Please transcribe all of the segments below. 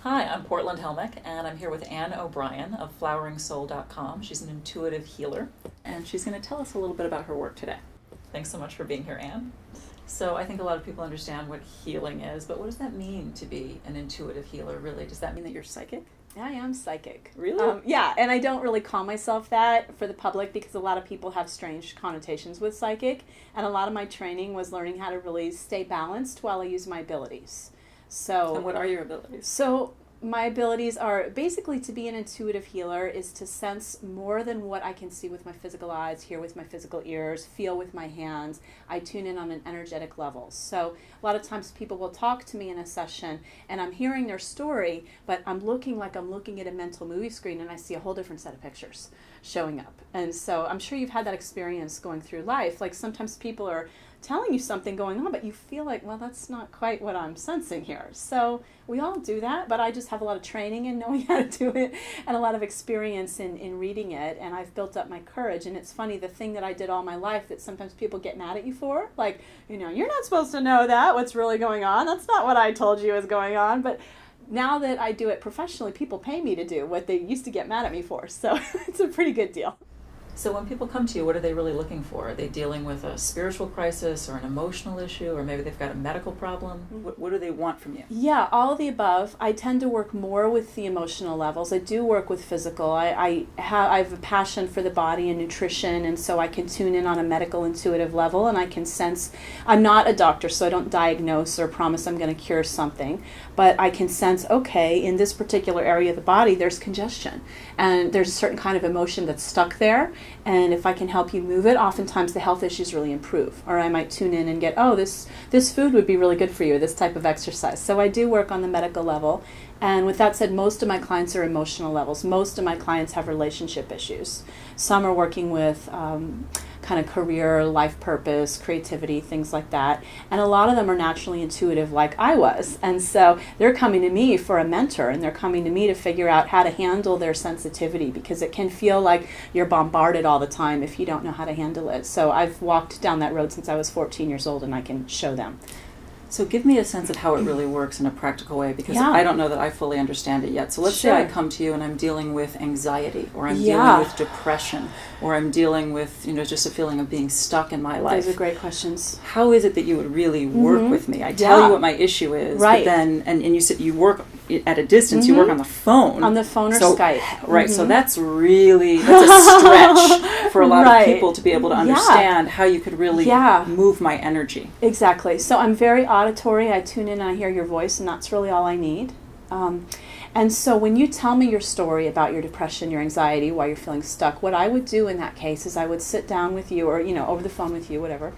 Hi, I'm Portland Helmick, and I'm here with Anne O'Brien of floweringsoul.com. She's an intuitive healer, and she's going to tell us a little bit about her work today. Thanks so much for being here, Anne. So I think a lot of people understand what healing is, but what does that mean to be an intuitive healer, really? Does that mean that you're psychic? I am psychic. Really? Yeah, and I don't really call myself that for the public because a lot of people have strange connotations with psychic, and a lot of my training was learning how to really stay balanced while I use my abilities. And what are your abilities? So my abilities are basically to be an intuitive healer is to sense more than what I can see with my physical eyes, hear with my physical ears, feel with my hands. I tune in on an energetic level. So a lot of times people will talk to me in a session and I'm hearing their story, but I'm looking like I'm looking at a mental movie screen and I see a whole different set of pictures showing up. And so I'm sure you've had that experience going through life. Like sometimes people are telling you something going on, but you feel like, well, that's not quite what I'm sensing here. So we all do that, but I just have a lot of training in knowing how to do it and a lot of experience in reading it, and I've built up my courage. And it's funny, the thing that I did all my life that sometimes people get mad at you for, like, you're not supposed to know that, what's really going on. That's not what I told you is going on. But now that I do it professionally, people pay me to do what they used to get mad at me for. So it's a pretty good deal. So when people come to you, what are they really looking for? Are they dealing with a spiritual crisis or an emotional issue, or maybe they've got a medical problem? What do they want from you? Yeah, all of the above. I tend to work more with the emotional levels. I do work with physical. I have a passion for the body and nutrition, and so I can tune in on a medical intuitive level, and I can sense. I'm not a doctor, so I don't diagnose or promise I'm going to cure something, but I can sense, okay, in this particular area of the body, there's congestion, and there's a certain kind of emotion that's stuck there. And if I can help you move it, oftentimes the health issues really improve. Or I might tune in and get, oh, this food would be really good for you, this type of exercise. So I do work on the medical level. And with that said, most of my clients are emotional levels. Most of my clients have relationship issues. Some are working with kind of career, life purpose, creativity, things like that. And a lot of them are naturally intuitive like I was. And so they're coming to me for a mentor, and they're coming to me to figure out how to handle their sensitivity, because it can feel like you're bombarded all the time if you don't know how to handle it. So I've walked down that road since I was 14 years old, and I can show them. So give me a sense of how it really works in a practical way, because Yeah. I don't know that I fully understand it yet. So let's say Sure. I come to you and I'm dealing with anxiety, or I'm Yeah. dealing with depression, or I'm dealing with, just a feeling of being stuck in my life. Those are great questions. How is it that you would really work with me? I tell Yeah. you what my issue is, Right. but then, and you said you work at a distance, you work on the phone. On the phone or So- Skype. Right, so that's a stretch for a lot Right. of people to be able to Yeah. understand how you could really Yeah. move my energy. Exactly. So I'm very auditory. I tune in and I hear your voice, and that's really all I need. And so when you tell me your story about your depression, your anxiety, why you're feeling stuck, what I would do in that case is I would sit down with you, or, over the phone with you, whatever.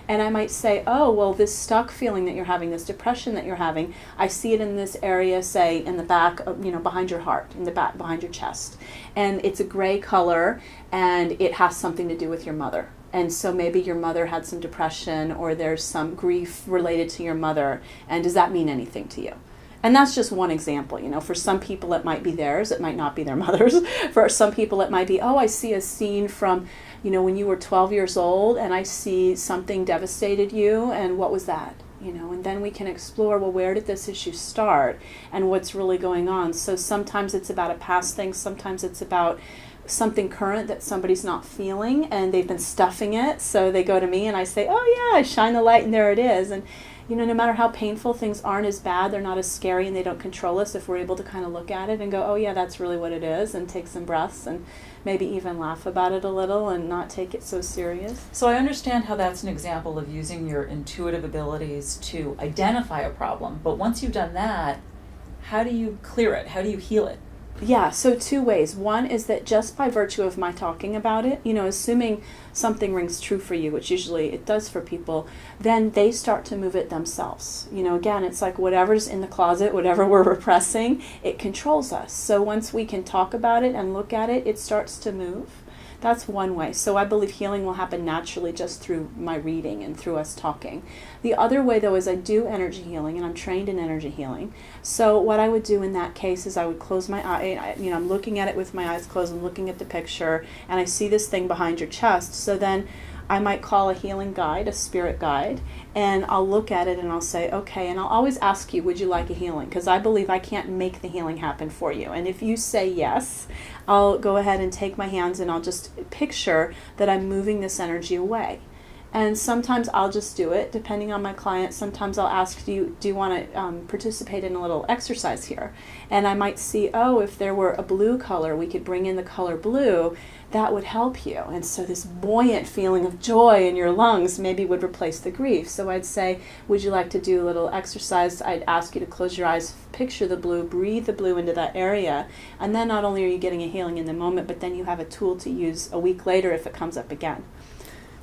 And I might say, oh, well, this stuck feeling that you're having, this depression that you're having, I see it in this area, say, in the back, behind your heart, in the back, behind your chest. And it's a gray color, and it has something to do with your mother. And so maybe your mother had some depression, or there's some grief related to your mother. And does that mean anything to you? And that's just one example. For some people it might be theirs, it might not be their mother's. For some people it might be, oh, I see a scene from, when you were 12 years old, and I see something devastated you, and what was that? And then we can explore, well, where did this issue start, and what's really going on? So sometimes it's about a past thing, sometimes it's about something current that somebody's not feeling, and they've been stuffing it, so they go to me, and I say, oh yeah, I shine the light, and there it is. And no matter how painful, things aren't as bad, they're not as scary, and they don't control us if we're able to kind of look at it and go, oh yeah, that's really what it is, and take some breaths, and maybe even laugh about it a little and not take it so serious. So I understand how that's an example of using your intuitive abilities to identify a problem, but once you've done that, how do you clear it? How do you heal it? Yeah, so two ways. One is that just by virtue of my talking about it, assuming something rings true for you, which usually it does for people, then they start to move it themselves. Again, it's like whatever's in the closet, whatever we're repressing, it controls us. So once we can talk about it and look at it, it starts to move. That's one way. So I believe healing will happen naturally just through my reading and through us talking. The other way, though, is I do energy healing, and I'm trained in energy healing. So what I would do in that case is I would close my eye. I'm looking at it with my eyes closed and looking at the picture, and I see this thing behind your chest. So then I might call a healing guide, a spirit guide, and I'll look at it and I'll say, okay, and I'll always ask you, would you like a healing? Because I believe I can't make the healing happen for you. And if you say yes, I'll go ahead and take my hands and I'll just picture that I'm moving this energy away. And sometimes I'll just do it, depending on my client. Sometimes I'll ask, do you want to participate in a little exercise here? And I might see, oh, if there were a blue color, we could bring in the color blue. That would help you. And so this buoyant feeling of joy in your lungs maybe would replace the grief. So I'd say, would you like to do a little exercise? I'd ask you to close your eyes, picture the blue, breathe the blue into that area. And then not only are you getting a healing in the moment, but then you have a tool to use a week later if it comes up again.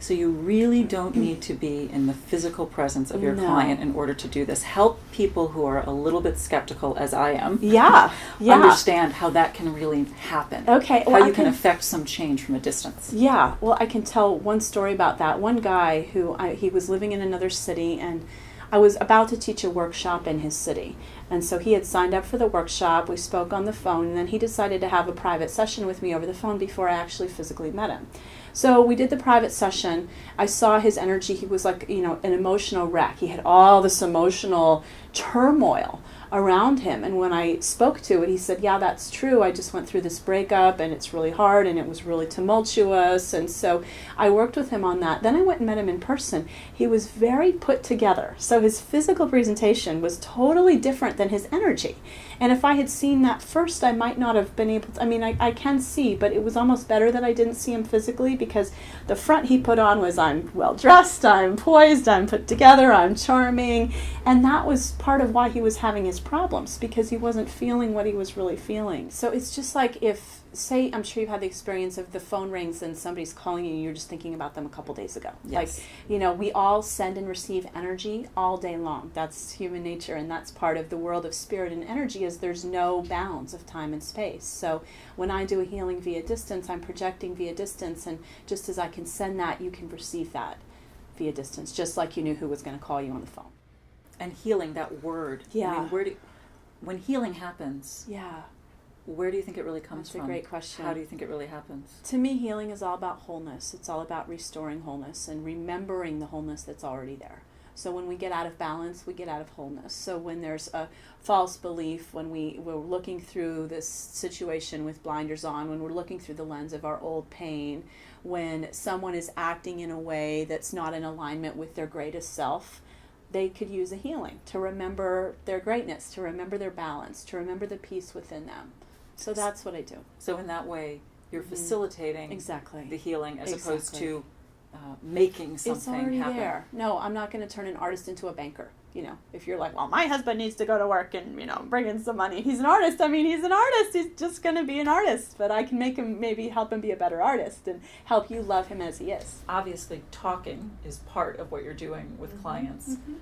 So you really don't need to be in the physical presence of your No. client in order to do this. Help people who are a little bit skeptical, as I am, Yeah. understand how that can really happen. Okay. How Well, you can affect some change from a distance. Yeah, well, I can tell one story about that. One guy he was living in another city, and I was about to teach a workshop in his city. And so he had signed up for the workshop. We spoke on the phone, and then he decided to have a private session with me over the phone before I actually physically met him. So we did the private session. I saw his energy. He was like, an emotional wreck. He had all this emotional turmoil around him. And when I spoke to it, he said, yeah, that's true. I just went through this breakup and it's really hard and it was really tumultuous. And so I worked with him on that. Then I went and met him in person. He was very put together. So his physical presentation was totally different than his energy. And if I had seen that first, I might not have been able to, I can see, but it was almost better that I didn't see him physically, because the front he put on was, I'm well dressed, I'm poised, I'm put together, I'm charming. And that was part of why he was having his problems, because he wasn't feeling what he was really feeling. So it's just like if, say, I'm sure you've had the experience of the phone rings and somebody's calling you and you're just thinking about them a couple days ago. Yes. Like, we all send and receive energy all day long. That's human nature, and that's part of the world of spirit and energy, is there's no bounds of time and space. So when I do a healing via distance, I'm projecting via distance, and just as I can send that, you can receive that via distance, just like you knew who was going to call you on the phone. And healing, that word. Yeah. When healing happens, Yeah. where do you think it really comes from? That's a great question. How do you think it really happens? To me, healing is all about wholeness. It's all about restoring wholeness and remembering the wholeness that's already there. So when we get out of balance, we get out of wholeness. So when there's a false belief, when we're looking through this situation with blinders on, when we're looking through the lens of our old pain, when someone is acting in a way that's not in alignment with their greatest self, they could use a healing to remember their greatness, to remember their balance, to remember the peace within them. So that's what I do. So in that way, you're facilitating Exactly. the healing as opposed Exactly. to making something It's already happen. there. No, I'm not going to turn an artist into a banker. If you're like, well, my husband needs to go to work and, bring in some money. He's an artist. He's an artist. He's just going to be an artist. But I can make him, maybe help him be a better artist and help you love him as he is. Obviously, talking is part of what you're doing with clients. Mm-hmm.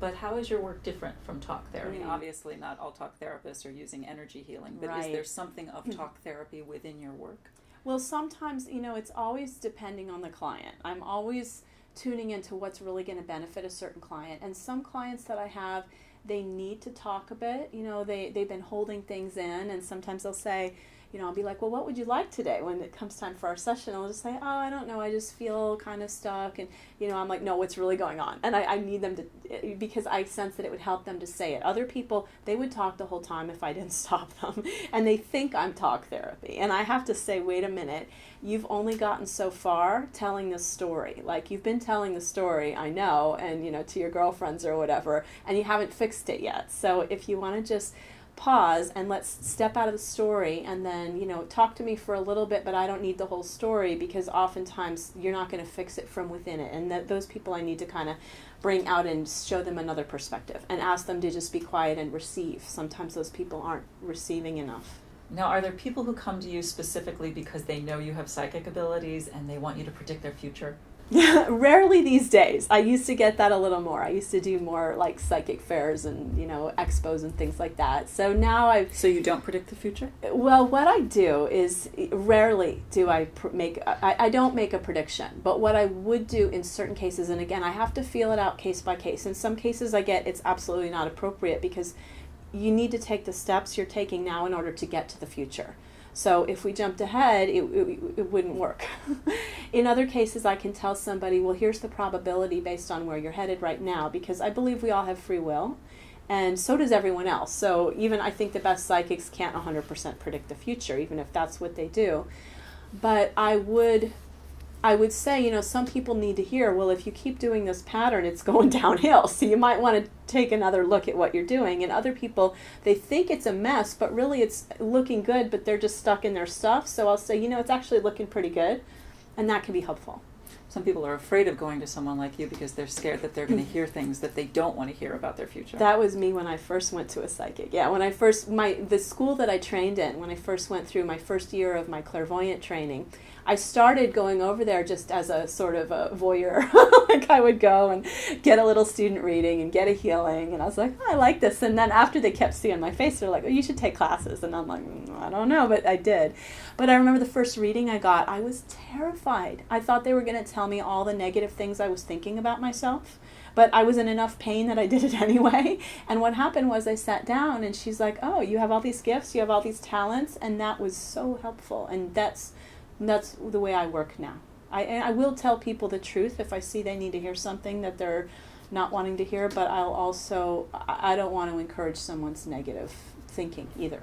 But how is your work different from talk therapy? Mm. Obviously, not all talk therapists are using energy healing, but is Right. there something of talk therapy within your work? Well, sometimes, it's always depending on the client. I'm always tuning into what's really going to benefit a certain client. And some clients that I have, they need to talk a bit. They've been holding things in, and sometimes they'll say, I'll be like, well, what would you like today? When it comes time for our session, I'll just say, oh, I don't know, I just feel kind of stuck. And, I'm like, no, what's really going on? And I need them to, because I sense that it would help them to say it. Other people, they would talk the whole time if I didn't stop them. And they think I'm talk therapy. And I have to say, wait a minute, you've only gotten so far telling this story. Like, you've been telling the story, I know, and, to your girlfriends or whatever, and you haven't fixed it yet. So if you want to just pause and let's step out of the story and then, talk to me for a little bit, but I don't need the whole story, because oftentimes you're not going to fix it from within it. And those people I need to kind of bring out and show them another perspective and ask them to just be quiet and receive. Sometimes those people aren't receiving enough. Now, are there people who come to you specifically because they know you have psychic abilities and they want you to predict their future? Rarely these days. I used to get that a little more. I used to do more like psychic fairs and, expos and things like that. So now So you don't predict the future? Well, what I do is rarely do I I don't make a prediction. But what I would do in certain cases, and again, I have to feel it out case by case. In some cases it's absolutely not appropriate, because you need to take the steps you're taking now in order to get to the future. So if we jumped ahead, it wouldn't work. In other cases, I can tell somebody, well, here's the probability based on where you're headed right now, because I believe we all have free will, and so does everyone else. So even I think the best psychics can't 100% predict the future, even if that's what they do. But I would say, some people need to hear, well, if you keep doing this pattern, it's going downhill. So you might want to take another look at what you're doing. And other people, they think it's a mess, but really it's looking good, but they're just stuck in their stuff. So I'll say, it's actually looking pretty good. And that can be helpful. Some people are afraid of going to someone like you because they're scared that they're going to hear things that they don't want to hear about their future. That was me when I first went to a psychic. Yeah, when I first, the school that I trained in, when I first went through my first year of my clairvoyant training, I started going over there just as a sort of a voyeur. Like I would go and get a little student reading and get a healing. And I was like, I like this. And then after they kept seeing my face, they're like, you should take classes. And I'm like, I don't know, but I did. But I remember the first reading I got, I was terrified. I thought they were going to tell me all the negative things I was thinking about myself. But I was in enough pain that I did it anyway. And what happened was I sat down and she's like, oh, you have all these gifts, you have all these talents. And that was so helpful. And that's the way I work now. I will tell people the truth if I see they need to hear something that they're not wanting to hear, but I don't want to encourage someone's negative thinking either.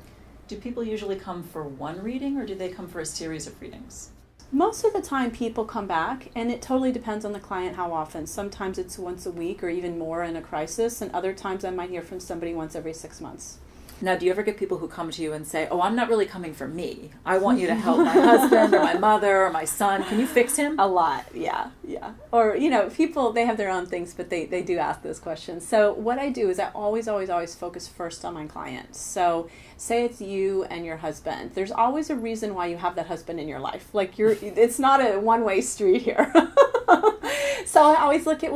Do people usually come for one reading, or do they come for a series of readings? Most of the time people come back, and it totally depends on the client how often. Sometimes it's once a week or even more in a crisis, and other times I might hear from somebody once every 6 months. Now, do you ever get people who come to you and say, I'm not really coming for me. I want you to help my husband or my mother or my son. Can you fix him? A lot, yeah. Or, people, they have their own things, but they do ask those questions. So what I do is I always focus first on my client. So say it's you and your husband. There's always a reason why you have that husband in your life. Like it's not a one-way street here. So I always look at,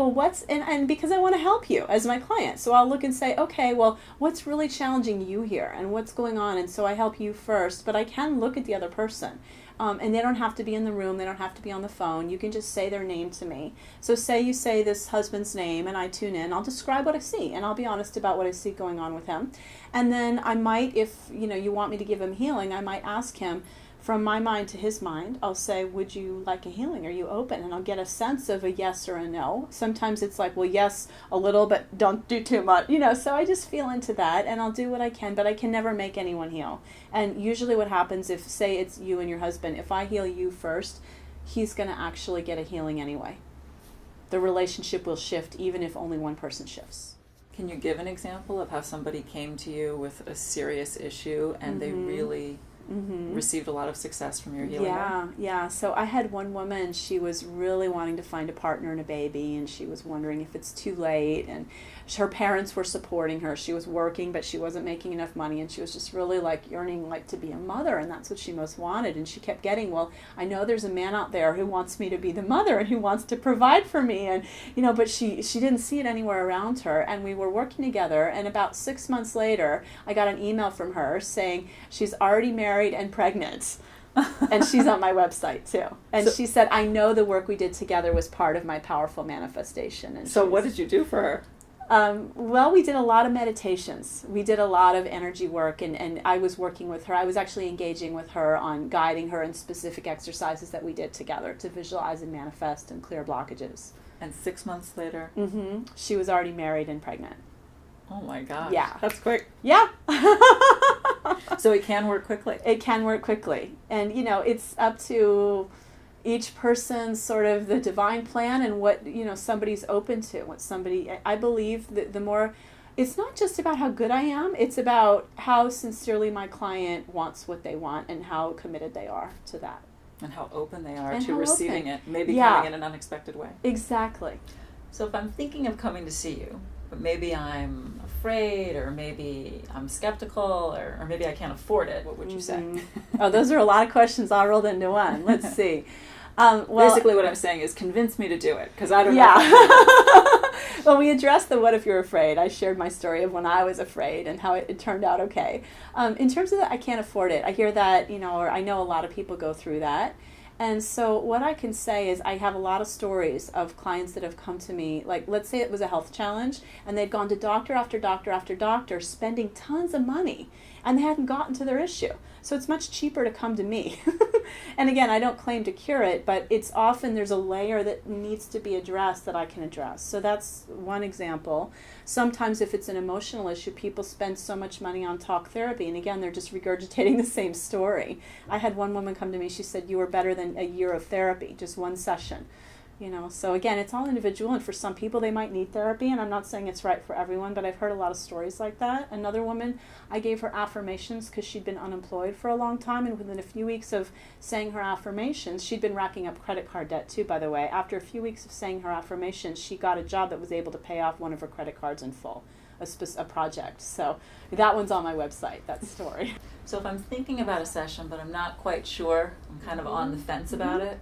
and because I want to help you as my client. So I'll look and say, okay, well, what's really challenging you here and what's going on? And so I help you first, but I can look at the other person. And they don't have to be in the room. They don't have to be on the phone. You can just say their name to me. So say you say this husband's name and I tune in. I'll describe what I see and I'll be honest about what I see going on with him. And then I might, if you want me to give him healing, I might ask him, from my mind to his mind, I'll say, would you like a healing? Are you open? And I'll get a sense of a yes or a no. Sometimes it's like, well, yes, a little, but don't do too much. So I just feel into that and I'll do what I can, but I can never make anyone heal. And usually what happens if, say it's you and your husband, if I heal you first, he's going to actually get a healing anyway. The relationship will shift even if only one person shifts. Can you give an example of how somebody came to you with a serious issue and they really received a lot of success from your healing work? Yeah. So I had one woman, she was really wanting to find a partner and a baby, and she was wondering if it's too late, and her parents were supporting her. She was working, but she wasn't making enough money, and she was just really yearning to be a mother, and that's what she most wanted. And she kept getting, well, I know there's a man out there who wants me to be the mother and who wants to provide for me, and but she didn't see it anywhere around her. And we were working together, and about 6 months later I got an email from her saying she's already married and pregnant. And she's on my website too. And she said, I know the work we did together was part of my powerful manifestation. And so what did you do for her? Well, we did a lot of meditations. We did a lot of energy work, and I was working with her. I was actually engaging with her on guiding her in specific exercises that we did together to visualize and manifest and clear blockages. And 6 months later? She was already married and pregnant. Oh my gosh. Yeah. That's quick. Yeah. So it can work quickly. It can work quickly. And, it's up to each person's sort of the divine plan and what, somebody's open to. I believe that the more, it's not just about how good I am, it's about how sincerely my client wants what they want and how committed they are to that. And how open they are to receiving it, maybe Yeah. coming in an unexpected way. Exactly. So if I'm thinking of coming to see you, but maybe I'm afraid, or maybe I'm skeptical, or maybe I can't afford it, what would you say? Oh, those are a lot of questions all rolled into one. Let's see. Basically what I'm saying is convince me to do it, because I don't know. Yeah. Well, we addressed the what if you're afraid. I shared my story of when I was afraid and how it turned out okay. In terms of that, I can't afford it. I hear that, or I know a lot of people go through that. And so what I can say is I have a lot of stories of clients that have come to me, like let's say it was a health challenge and they'd gone to doctor after doctor after doctor spending tons of money and they hadn't gotten to their issue. So it's much cheaper to come to me. And again, I don't claim to cure it, but it's often there's a layer that needs to be addressed that I can address. So that's one example. Sometimes if it's an emotional issue, people spend so much money on talk therapy, and again, they're just regurgitating the same story. I had one woman come to me, she said, "You were better than a year of therapy, just one session." So again, it's all individual, and for some people they might need therapy, and I'm not saying it's right for everyone, but I've heard a lot of stories like that. Another woman, I gave her affirmations because she'd been unemployed for a long time, and within a few weeks of saying her affirmations, she'd been racking up credit card debt too, by the way. After a few weeks of saying her affirmations, she got a job that was able to pay off one of her credit cards in full, a project. So that one's on my website, that story. So if I'm thinking about a session, but I'm not quite sure, I'm kind of on the fence about it,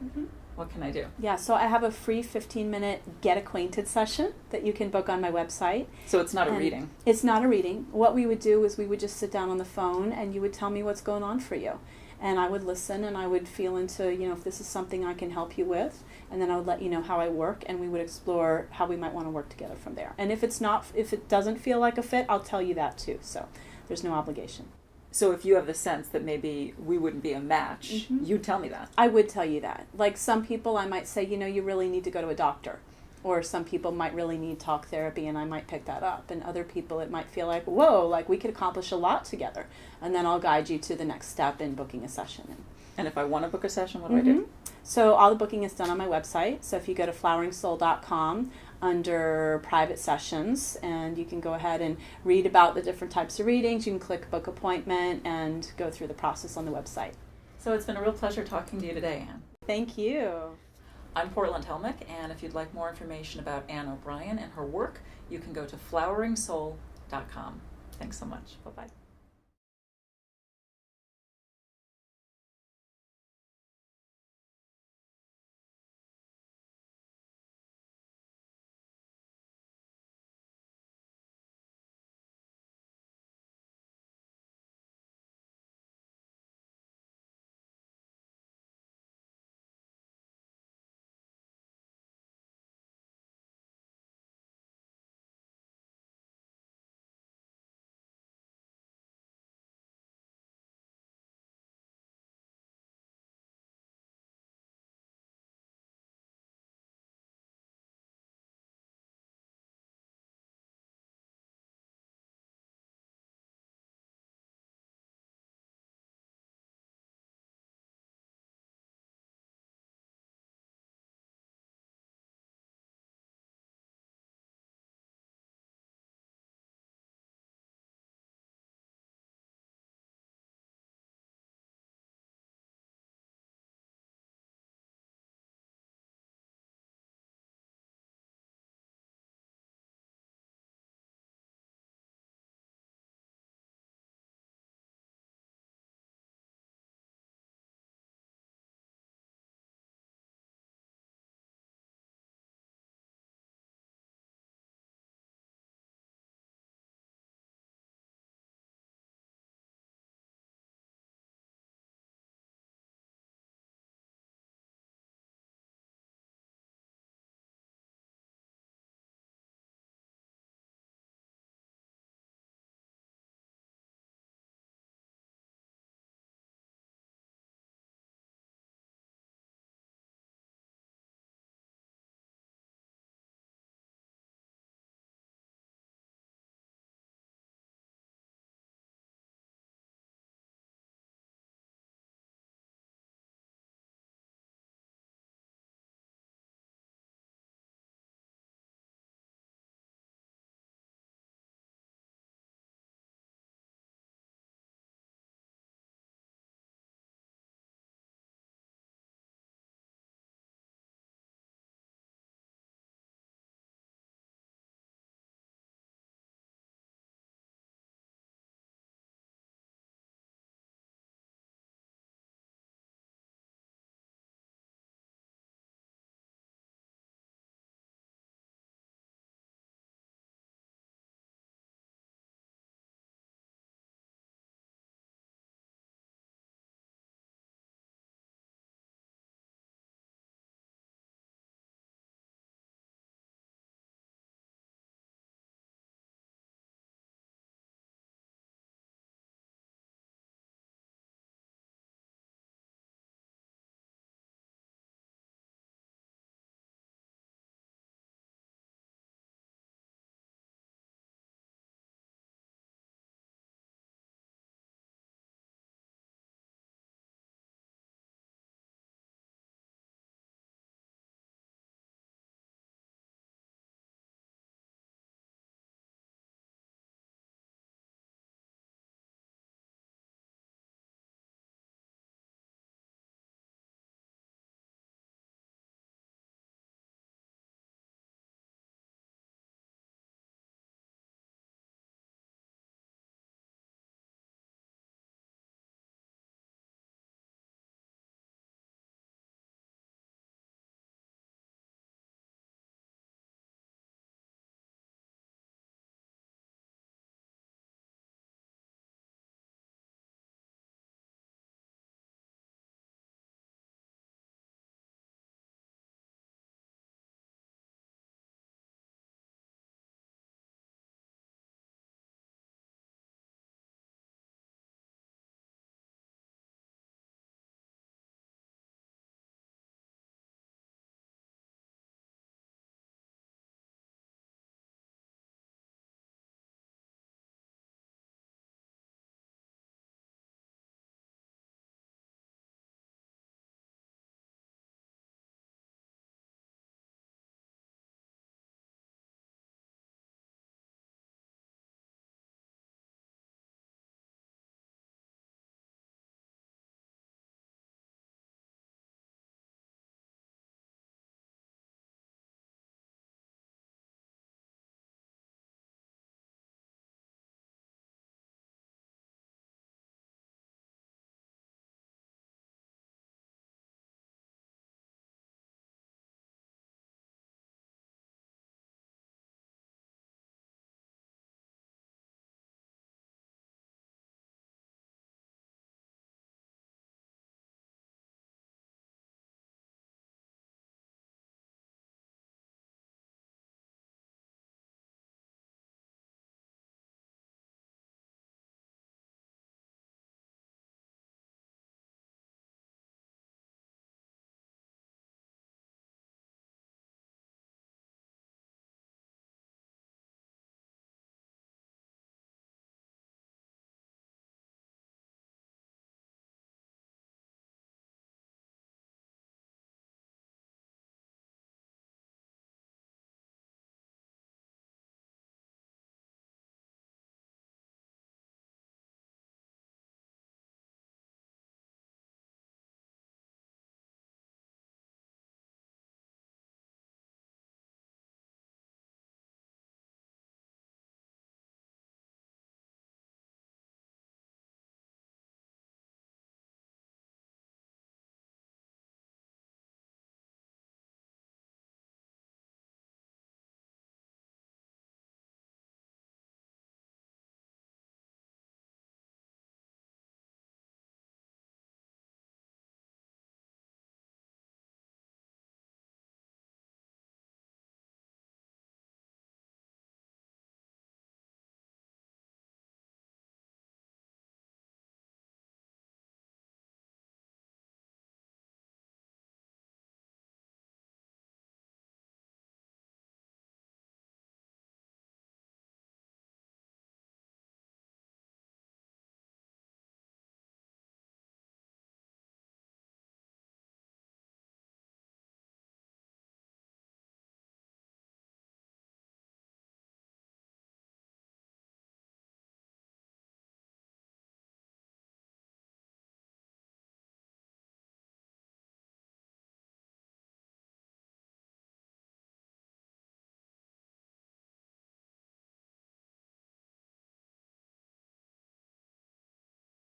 what can I do? Yeah, so I have a free 15-minute Get Acquainted session that you can book on my website. So it's not a reading? It's not a reading. What we would do is we would just sit down on the phone and you would tell me what's going on for you. And I would listen and I would feel into, if this is something I can help you with. And then I would let you know how I work and we would explore how we might want to work together from there. And if it doesn't feel like a fit, I'll tell you that too. So there's no obligation. So if you have the sense that maybe we wouldn't be a match, you'd tell me that. I would tell you that. Like some people I might say, you really need to go to a doctor. Or some people might really need talk therapy and I might pick that up. And other people it might feel like, whoa, like we could accomplish a lot together. And then I'll guide you to the next step in booking a session. And if I want to book a session, what do I do? So all the booking is done on my website. So if you go to floweringsoul.com under private sessions, and you can go ahead and read about the different types of readings. You can click book appointment and go through the process on the website. So it's been a real pleasure talking to you today, Anne. Thank you. I'm Portland Helmick, and if you'd like more information about Anne O'Brien and her work, you can go to floweringsoul.com. Thanks so much. Bye-bye.